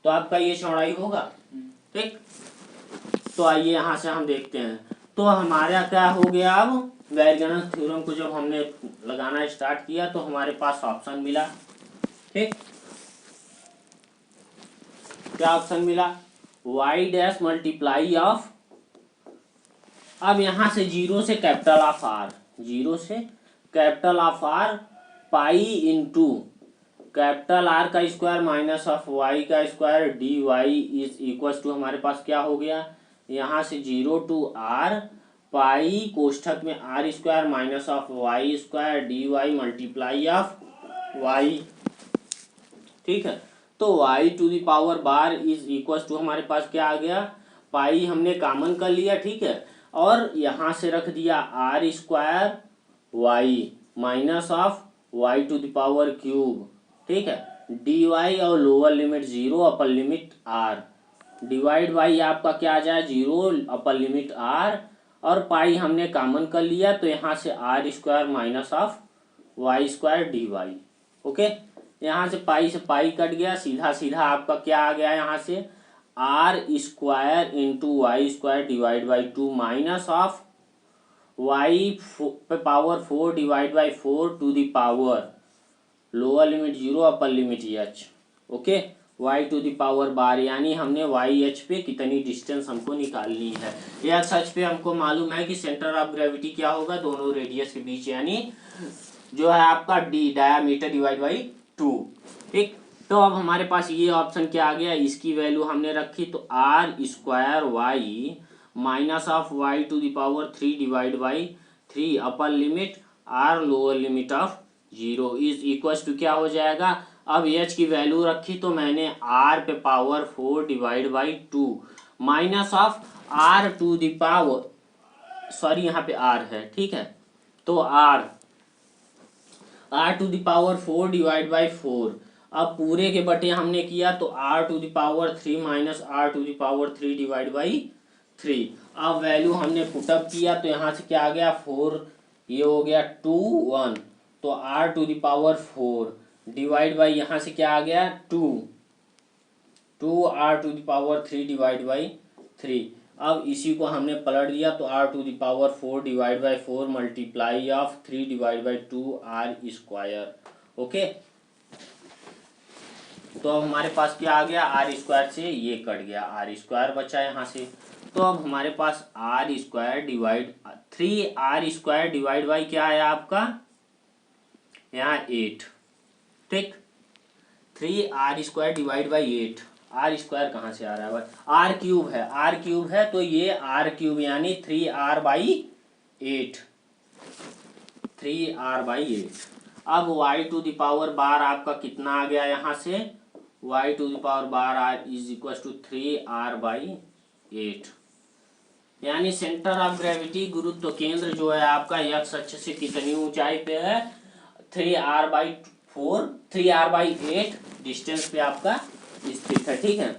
तो आपका ये चौड़ाई होगा, ठीक। तो आइए यहाँ से हम देखते हैं, तो हमारा क्या हो गया, अब वेरिएंस थ्योरम को जब हमने लगाना स्टार्ट किया तो हमारे पास ऑप्शन मिला, ठीक। क्या ऑप्शन मिला, y डैश मल्टीप्लाई ऑफ, अब यहां से जीरो से कैपिटल ऑफ आर, जीरो से capital of R pi into capital R का स्क्वायर माइनस ऑफ वाई का square D Y is equal to हमारे पास क्या हो गया, यहाँ से 0 टू आर पाई कोष्ठक में R square minus of Y square D Y multiply of Y, ठीक है। तो y to the power bar is equal to हमारे पास क्या आ गया, पाई हमने कॉमन कर लिया, ठीक है, और यहाँ से रख दिया R square Y minus of Y to the power cube, ठीक है, डी वाई और lower limit 0 upper limit R, divide by आपका क्या आ जाए 0 अपर लिमिट आर, और पाई हमने कॉमन कर लिया तो यहाँ से R square minus of Y square D Y, okay. यहाँ से पाई कट गया, सीधा सीधा आपका क्या आ गया, यहाँ से R square into Y square divide by 2 minus of Y पे power 4 divide by 4 to the power lower limit 0 upper limit H, okay, Y to the power bar, यानी हमने वाई एच पे कितनी डिस्टेंस हमको निकालनी है। यह सच पे हमको मालूम है कि सेंटर ऑफ ग्रेविटी क्या होगा, दोनों रेडियस के बीच, यानी जो है आपका डी डायामीटर डिवाइड बाई 2, ठीक। तो अब हमारे पास ये ऑप्शन क्या आ गया, इसकी वैल्यू हमने रखी तो R square Y minus of Y to the power 3 divide by 3 upper limit R lower limit of 0 is equal to क्या हो जाएगा। अब एच की वैल्यू रखी तो मैंने आर पे power 4 divide by 2 minus of R to the power, sorry यहाँ पे आर है, ठीक है, तो R to the power 4 divide by 4। अब पूरे के बटे हमने किया तो R to the power 3 minus R to the power 3 divide by 3। अब वैल्यू हमने पुटअप किया तो यहाँ से क्या आ गया 4, ये हो गया 2 1, तो R to the power 4 divide by यहाँ से क्या आ गया 2 R to the power 3 divide by 3। अब इसी को हमने पलट दिया तो R to the power 4 divide by 4 multiply of 3 divide by 2 R square. Okay, तो अब हमारे पास क्या आ गया, आर स्क्वायर से ये कट गया, आर स्क्वायर बचा यहाँ से। तो अब हमारे पास R square divide 3 R square divide by क्या है आपका यहाँ 8, ठीक, 3 R square divide by 8। R square कहाँ से आ रहा है भाई, आर क्यूब है, आर क्यूब है तो ये आर क्यूब यानी 3r बाई 8, 3r बाई 8। अब y to the power bar आपका कितना आ गया यहाँ से, y to the power bar r is equal to 3r by 8, यानी सेंटर ऑफ ग्रेविटी गुरुत्व केंद्र जो है आपका x अक्ष से कितनी ऊंचाई पे है 3r by 4, 3r by 8 distance पे आपका स्थित है, ठीक है।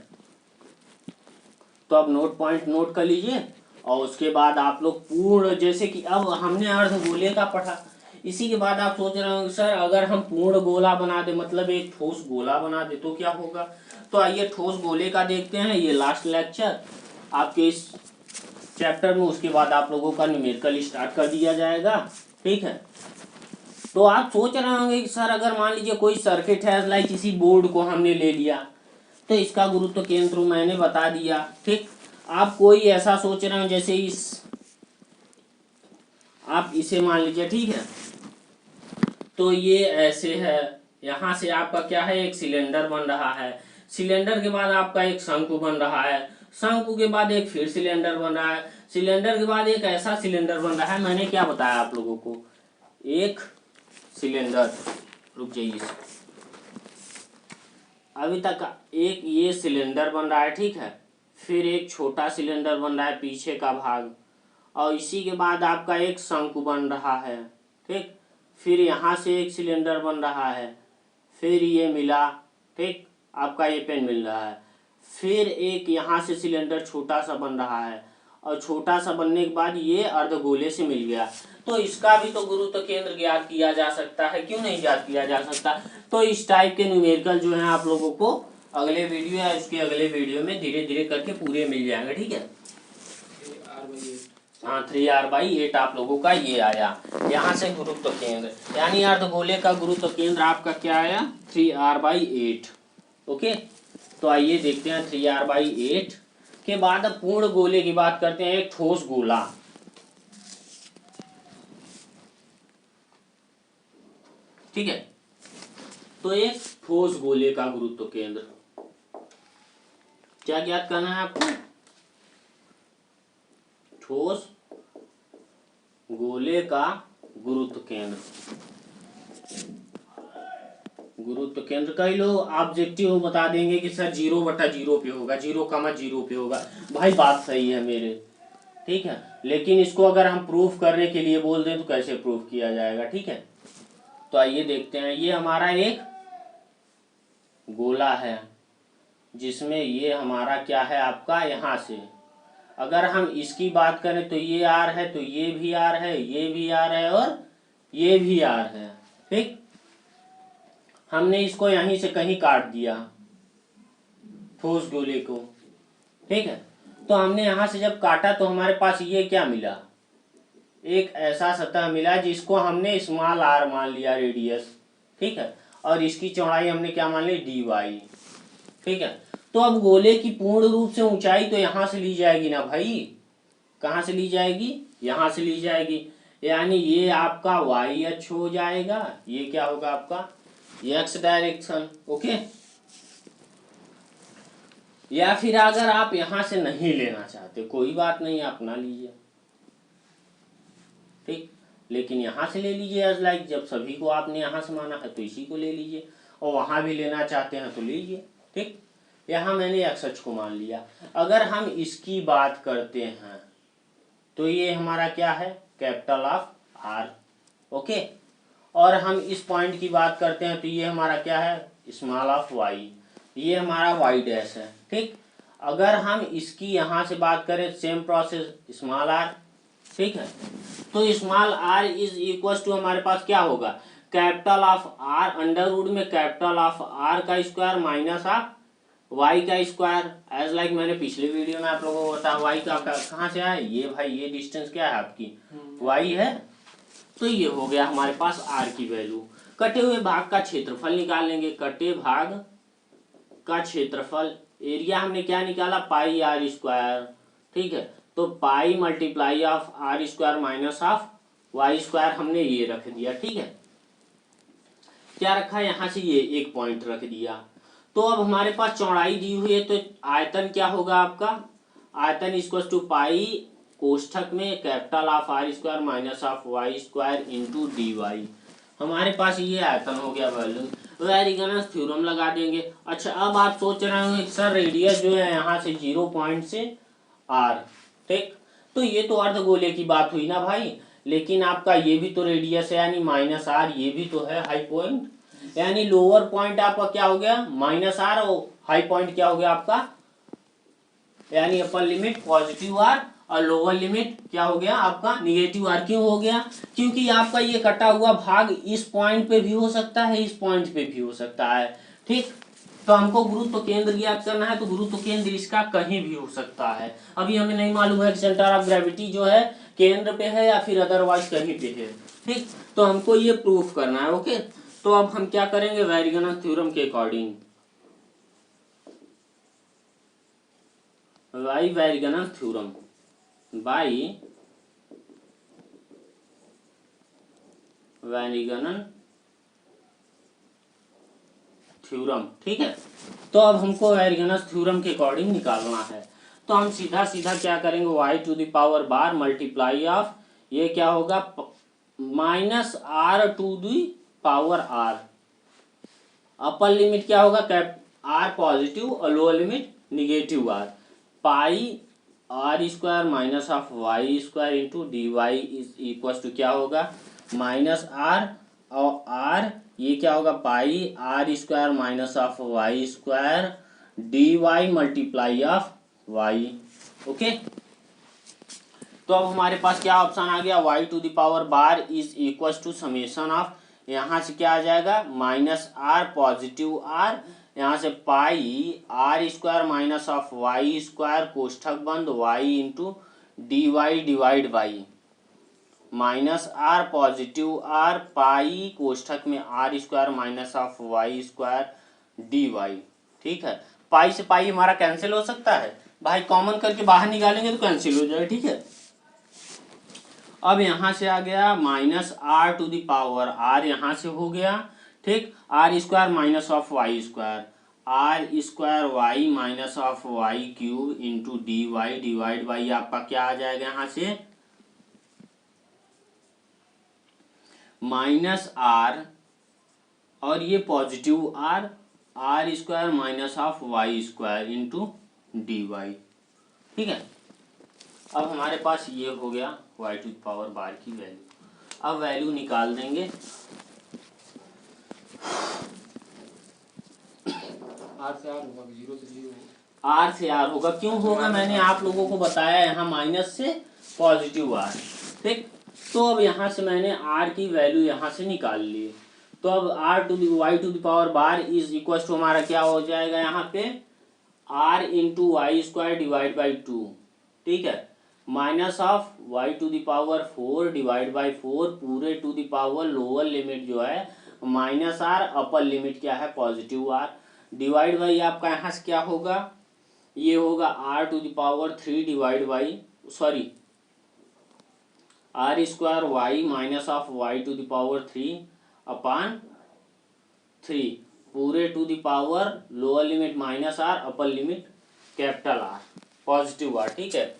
तो अब नोट पॉइंट नोट कर लीजिए और उसके बाद आप लोग पूर्ण, जैसे कि अब हमने अर्धगोले का पढ़ा, इसी के बाद आप सोच रहे होंगे सर अगर हम पूर्ण गोला बना दे मतलब एक ठोस गोला बना दे तो क्या होगा। तो आइए ठोस गोले का देखते हैं, ये लास्ट लेक्चर आपके इस चैप्टर में, उसके बाद आप लोगों का न्यूमेरिकल स्टार्ट कर दिया जाएगा, ठीक है। तो आप सोच रहे होंगे कि सर अगर मान लीजिए कोई सर्किट है लाइक किसी बोर्ड को हमने ले लिया तो इसका गुरुत्व केंद्र मैंने बता दिया, ठीक। आप कोई ऐसा सोच रहे हो जैसे आप इसे मान लीजिए, ठीक है, तो ये ऐसे है, यहाँ से आपका क्या है एक सिलेंडर बन रहा है, सिलेंडर के बाद आपका एक शंकु बन रहा है, शंकु के बाद एक फिर सिलेंडर बन रहा है, सिलेंडर के बाद एक ऐसा सिलेंडर बन रहा है, मैंने क्या बताया आप लोगों को, एक सिलेंडर, रुक जाइए, अभी तक एक ये सिलेंडर बन रहा है, ठीक है, फिर एक छोटा सिलेंडर बन रहा है पीछे का भाग, और इसी के बाद आपका एक शंकु बन रहा है, ठीक, फिर यहाँ से एक सिलेंडर बन रहा है, फिर ये मिला, ठीक, आपका ये पेन मिल रहा है, फिर एक यहाँ से सिलेंडर छोटा सा बन रहा है, और छोटा सा बनने के बाद ये अर्धगोले से मिल गया। तो इसका भी तो गुरुत्व केंद्र ज्ञात किया जा सकता है, क्यों नहीं ज्ञात किया जा सकता। तो इस टाइप के न्यूमेरिकल जो है आप लोगों को अगले वीडियो या इसके अगले वीडियो में धीरे धीरे करके पूरे मिल जाएंगे, ठीक है। हाँ 3r बाई 8 आप लोगों का ये आया यहाँ से गुरुत्व केंद्र, यानी अर्धगोले का गुरुत्व केंद्र आपका क्या आया 3r बाई 8। ओके, तो आइए देखते हैं 3r बाई 8 के बाद अब पूर्ण गोले की बात करते हैं, एक ठोस गोला। ठीक है, तो एक ठोस गोले का गुरुत्व केंद्र क्या ज्ञात करना है आपको, ठोस गोले का गुरुत्व केंद्र। गुरुत्व केंद्र कई लोग ऑब्जेक्टिव बता देंगे कि सर 0/0 पे होगा, 0,0 पे होगा। भाई बात सही है मेरे, ठीक है, लेकिन इसको अगर हम प्रूफ करने के लिए बोल दें तो कैसे प्रूफ किया जाएगा। ठीक है, तो आइए देखते हैं। ये हमारा एक गोला है जिसमें ये हमारा क्या है आपका, यहाँ से अगर हम इसकी बात करें तो ये आर है, तो ये भी आर है, ये भी आर है और ये भी आर है। ठीक, हमने इसको यहीं से कहीं काट दिया ठोस गोले को। ठीक है, तो हमने यहां से जब काटा तो हमारे पास ये क्या मिला, एक ऐसा सतह मिला जिसको हमने स्मॉल आर मान लिया रेडियस। ठीक है, और इसकी चौड़ाई हमने क्या मान ली, डी वाई। ठीक है, तो अब गोले की पूर्ण रूप से ऊंचाई तो यहां से ली जाएगी ना भाई, कहां से ली जाएगी, यहां से ली जाएगी, यानी ये आपका वाई अक्ष हो जाएगा, ये क्या होगा आपका एक्स डायरेक्शन। ओके, या फिर अगर आप यहां से नहीं लेना चाहते कोई बात नहीं, आप ना लीजिए, ठीक, लेकिन यहां से ले लीजिए एज लाइक, जब सभी को आपने यहां से माना है तो इसी को ले लीजिए, और वहां भी लेना चाहते हैं तो लीजिए, ठीक। यहां मैंने XH को मान लिया। अगर हम इसकी बात करते हैं तो ये हमारा क्या है, कैपिटल ऑफ R, ओके। और हम इस पॉइंट की बात करते हैं तो ये हमारा क्या है, स्मॉल ऑफ Y, ये हमारा Y डैश है, ठीक। अगर हम इसकी यहां से बात करें, सेम प्रोसेस, स्मॉल r, ठीक है। तो small r is equal to हमारे पास क्या होगा, capital of R under root में कैपिटल ऑफ R का स्क्वायर माइनस ऑफ Y का स्क्वायर, एज लाइक मैंने पिछले वीडियो में आप लोगों को बताया Y का कहाँ से आया, ये भाई ये डिस्टेंस क्या है आपकी Y है, तो ये हो गया हमारे पास R की वैल्यू। कटे हुए भाग का क्षेत्रफल निकाल लेंगे, कटे भाग का क्षेत्रफल, एरिया हमने क्या निकाला, पाई R स्क्वायर, ठीक है। तो पाई multiply of R square minus of Y square हमने ये रख दिया, ठीक है। क्या रखा, यहाँ से ये एक पॉइंट रख दिया। तो अब हमारे पास चौड़ाई दी हुई है, तो आयतन क्या होगा आपका, आयतन इक्वल टू पाई कोष्ठक में capital of R square minus of Y square into dy, हमारे पास ये आयतन हो गया वैल्यू। वेरिगनस थ्योरम लगा देंगे। अच्छा, अब आप सोच रहे होंगे सर रेडियस जो है यहाँ से 0 पॉइंट से R, ठीक, तो ये तो अर्धगोले की बात हुई ना भाई, लेकिन आपका ये भी तो रेडियस है यानी माइनस R, ये भी तो है हाई पॉइंट, यानी लोअर पॉइंट आपका क्या हो गया माइनस R, और हाई पॉइंट क्या हो गया आपका, यानी अपर लिमिट पॉजिटिव R और लोअर लिमिट क्या हो गया आपका निगेटिव R। क्यों हो गया, क्योंकि आपका ये कटा हुआ भाग इस पॉइंट पे भी हो सकता है, इस पॉइंट पे भी हो सकता है, ठीक। तो हमको गुरुत्व केंद्र ज्ञात करना है, तो गुरुत्व केंद्र इसका कहीं भी हो सकता है। अभी हमें नहीं मालूम है कि सेंटर ऑफ ग्रेविटी जो है केंद्र पे है या फिर अदरवाइज कहीं पे है, ठीक। तो हमको ये प्रूफ करना है, ओके। तो अब हम क्या करेंगे, वेरिगनस थ्योरम के according, by Varignon's theorem, by Varignon's theorem, ठीक है। तो अब हमको वेरिगनस थ्योरम के अकॉर्डिंग निकालना है, तो हम सीधा सीधा क्या करेंगे, y to the power bar multiply of ये क्या होगा minus R to the power R, upper limit क्या होगा कैप R पॉजिटिव और lower limit negative R, pi R square minus of Y square into dy is equal to क्या होगा माइनस R और R ये क्या होगा pi R square minus of Y square dy multiply of Y, okay. तो अब हमारे पास क्या ऑप्शन आ गया, y to the power bar is equal to summation of, यहाँ से क्या आ जाएगा माइनस R पॉजिटिव R, यहाँ से पाई R square minus of Y square कोष्ठक बंद y into dy divide by minus R positive R पाई कोष्ठक में R square minus of Y square dy, ठीक है। पाई से पाई हमारा कैंसिल हो सकता है भाई, कॉमन करके बाहर निकालेंगे तो कैंसिल हो जाएगा, ठीक है। अब यहाँ से आ गया minus R to the power R, यहाँ से हो गया, ठीक, R square minus of Y square, R square Y minus of Y cube into dy divide by आपका क्या आ जाएगा यहाँ से माइनस R और ये positive R square minus of Y square into dy, ठीक है। अब हमारे पास ये हो गया y टू द पावर बार की वैल्यू। अब वैल्यू निकाल देंगे, R से R होगा, 0 से 0 R से R होगा, क्यों होगा मैंने आप लोगों को बताया, यहाँ माइनस से पॉजिटिव R, ठीक। तो अब यहाँ से मैंने R की वैल्यू यहाँ से निकाल ली, तो अब R to the y to the power bar is equal to हमारा क्या हो जाएगा यहाँ पे R into Y square divide by 2, ठीक है, minus of y to the power 4 divide by 4 पूरे to the power lower limit जो है माइनस R, अपर लिमिट क्या है पॉजिटिव R, डिवाइड बाई आपका यहाँ से क्या होगा, ये होगा R to the power 3 divide by sorry R square y minus of y to the power 3 upon 3 पूरे to the power lower limit minus R, upper limit capital R, positive R, ठीक है।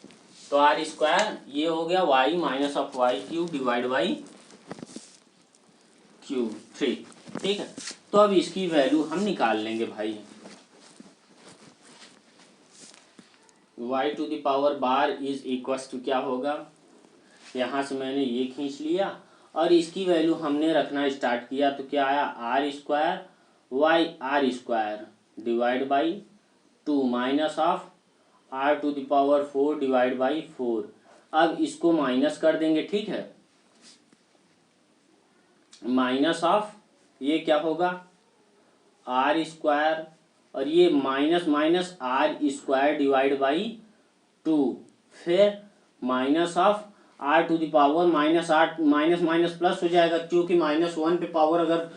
तो आर स्क्वायर ये हो गया Y minus of Y cube divide by cube 3, ठीक है। तो अब इसकी वैल्यू हम निकाल लेंगे भाई। Y to the power bar is equal to क्या होगा, यहाँ से मैंने ये खींच लिया और इसकी वैल्यू हमने रखना स्टार्ट किया तो क्या आया, R square Y R square divide by 2 minus of R to the power 4 divide by 4। अब इसको माइनस कर देंगे, ठीक है। माइनस ऑफ ये क्या होगा आर स्क्वायर और ये minus minus R square divide by 2, फिर minus of R to the power minus R minus minus plus हो जाएगा, क्योंकि -1 पे पावर अगर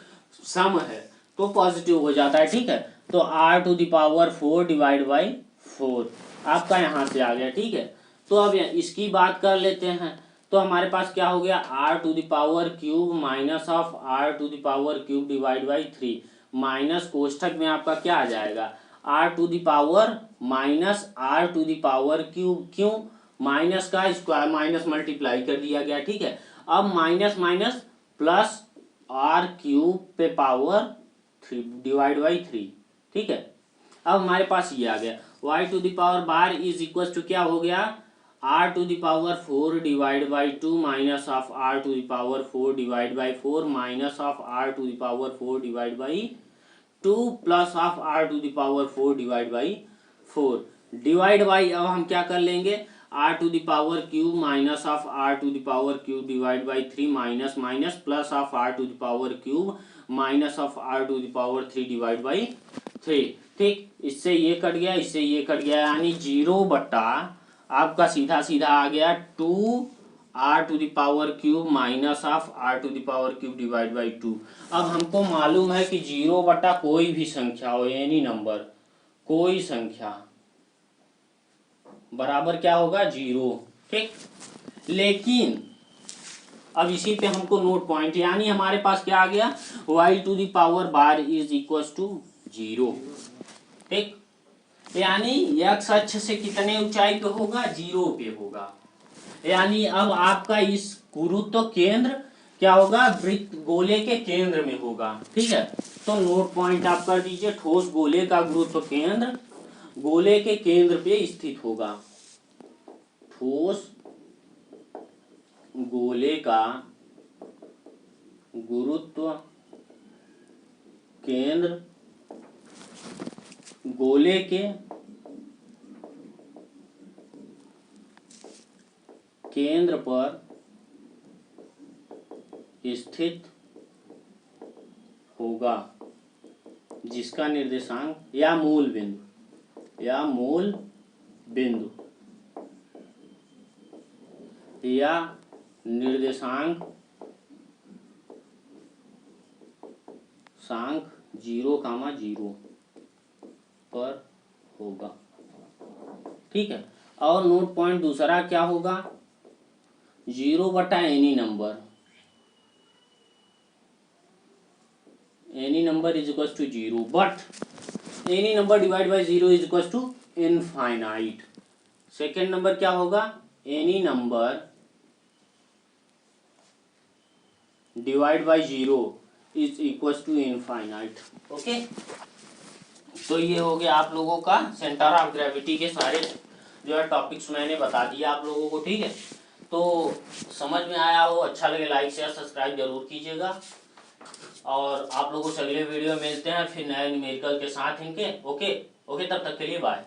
सम है तो पॉजिटिव हो जाता है, ठीक है। तो R to the power 4 divide by 4 आपका यहाँ से आ गया, ठीक है। तो अब इसकी बात कर लेते हैं। तो हमारे पास क्या हो गया, R to the power cube minus of R to the power cube divide by 3 minus कोष्ठक में आपका क्या आ जाएगा, R to the power minus R to the power cube, क्यों, माइनस का स्क्वायर माइनस मल्टीप्लाई कर दिया गया, ठीक है। अब minus minus plus R cube पे पावर 3 डिवाइड बाई 3, ठीक है। अब हमारे पास ये आ गया y to the power bar is equal to क्या हो गया, r to the power 4 divide by 2 minus of r to the power 4 divide by 4 minus of r to the power 4 divide by 2 plus of r to the power 4 divide by 4 divide by, अब हम क्या कर लेंगे, r to the power cube minus of r to the power cube divide by 3 minus minus plus of r to the power cube minus of r to the power 3 divide by 3, ठीक। इससे ये कट गया, इससे ये कट गया, यानी 0 बट्टा आपका सीधा सीधा आ गया 2 R to the power cube minus of R to the power cube divide by 2। अब हमको मालूम है कि 0 बट्टा कोई भी संख्या हो, एनी नंबर, कोई संख्या बराबर क्या होगा 0, ठीक। लेकिन अब इसी पे हमको नोट पॉइंट, यानी हमारे पास क्या आ गया, Y to the power bar is equal to 0, ठीक। यानी x अक्ष से कितने ऊंचाई पे होगा, 0 पे होगा। यानी अब आपका इस गुरुत्व केंद्र क्या होगा, वृत्त गोले के केंद्र में होगा, ठीक है। तो नोट पॉइंट आप कर दीजिए, ठोस गोले का गुरुत्व केंद्र गोले के केंद्र पे स्थित होगा। ठोस गोले का गुरुत्व केंद्र गोले के केंद्र पर स्थित होगा, जिसका निर्देशांक या मूल बिंदु या निर्देशांक 0,0 पर होगा, ठीक है। और नोट पॉइंट दूसरा क्या होगा, 0 बटा any number is equal to 0, but any number divide by 0 is equal to infinite. Second number क्या होगा, any number divide by 0 is equal to infinite, okay. तो ये हो गया आप लोगों का सेंटर ऑफ ग्रेविटी के सारे जो है टॉपिक्स मैंने बता दिया आप लोगों को, ठीक है। तो समझ में आया हो, अच्छा लगे लाइक शेयर सब्सक्राइब जरूर कीजिएगा, और आप लोगों से अगले वीडियो में मिलते हैं फिर नए न्यूमेरिकल के साथ इनके, ओके। तब तक के लिए बाय।